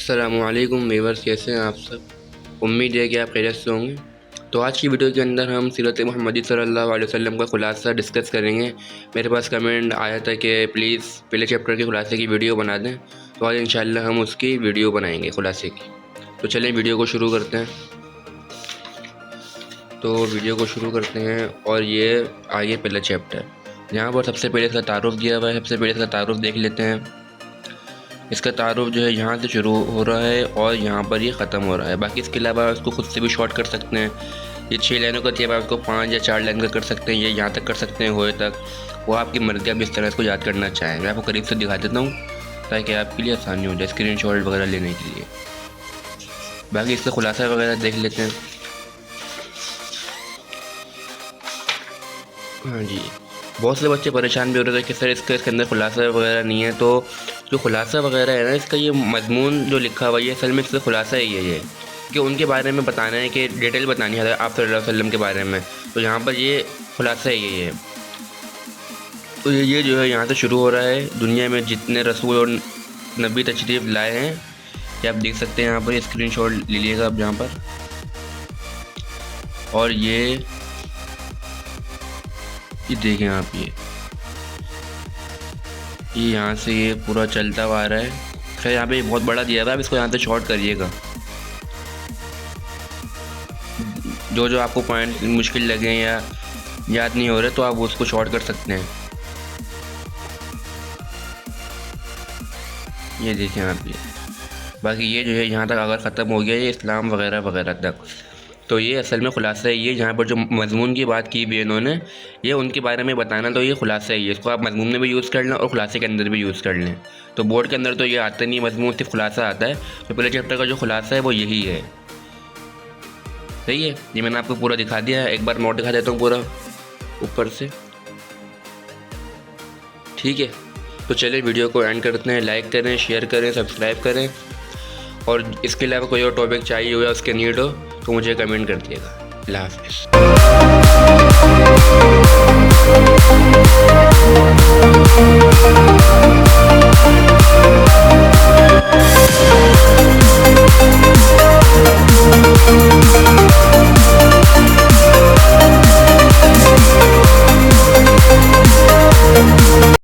अस्सलामुअलैकुम व्यूअर्स, कैसे हैं आप सब। उम्मीद है कि आप खैरियत से होंगे। तो आज की वीडियो के अंदर हम सीरत मुहम्मदी सल्लल्लाहु अलैहि वसल्लम का खुलासा डिस्कस करेंगे। मेरे पास कमेंट आया था कि प्लीज़ पहले चैप्टर के खुलासे की वीडियो बना दें, तो आज इंशाल्लाह हम उसकी वीडियो बनाएंगे खुलासे की। तो चलें वीडियो को शुरू करते हैं। और ये आगे पहला चैप्टर, यहाँ पर सबसे पहले इसका तारुफ दिया हुआ है। सबसे पहले इसका तारुफ देख लेते हैं। इसका तारुफ जो है यहाँ से शुरू हो रहा है और यहाँ पर ये ख़त्म हो रहा है। बाकी इसके अलावा इसको खुद से भी शॉर्ट कर सकते हैं। ये 6 लाइनों का दिया हुआ है, उसको 5 या 4 लाइन का कर सकते हैं। ये यहाँ तक कर सकते हैं होए तक, वो आपकी मर्ज़ी, आप इस तरह इसको याद करना चाहें। मैं आपको करीब से दिखा देता हूँ ताकि आपके लिए आसानी हो जाए स्क्रीनशॉट वगैरह लेने के लिए। बाकी इसका खुलासा वगैरह देख लेते हैं। हाँ जी, बहुत से बच्चे परेशान भी हो रहे थे कि सर इसके अंदर खुलासा वगैरह नहीं है। तो जो खुलासा वगैरह है ना, इसका ये मजमून जो लिखा हुआ है असल में इसका खुलासा ही है ये, कि उनके बारे में बताना है, कि डिटेल बतानी है आप सल्लल्लाहु अलैहि वसल्लम के बारे में। तो यहाँ पर ये खुलासा ही है ये। तो ये जो है यहाँ से शुरू हो रहा है। दुनिया में जितने रसूल और नबी तशरीफ़ लाए हैं, ये आप देख सकते हैं। यहाँ पर स्क्रीनशॉट ले लीजिएगा आप यहाँ पर। और ये देखें आप, ये यहाँ से ये पूरा चलता हुआ आ रहा है। खैर यहाँ पे बहुत बड़ा दिया हुआ है, आप इसको यहाँ से शॉर्ट करिएगा। जो आपको पॉइंट मुश्किल लगे या याद नहीं हो रहे तो आप उसको शॉर्ट कर सकते हैं। ये देखें आप, ये बाकी ये जो है यहाँ तक अगर ख़त्म हो गया ये इस्लाम वगैरह वगैरह तक, तो ये असल में खुलासा है। ये जहाँ पर जो मज़मून की बात की भी इन्होंने, ये उनके बारे में बताना, तो ये खुलासा है। इसको आप मज़मून में भी यूज़ कर लें और खुलासे के अंदर भी यूज़ कर लें। तो बोर्ड के अंदर तो ये आता नहीं मज़मून, सिर्फ खुलासा आता है। तो पहले चैप्टर का जो खुलासा है वो यही है। सही है, ये मैंने आपको पूरा दिखा दिया है। एक बार नोट दिखा देता हूँ पूरा ऊपर से, ठीक है। तो चलिए वीडियो को एंड करते हैं। लाइक करें, शेयर करें, सब्सक्राइब करें। और इसके अलावा कोई और टॉपिक चाहिए हो या उसके नीड हो तो मुझे कमेंट कर दिएगा। अल्लाह हाफ़िज़।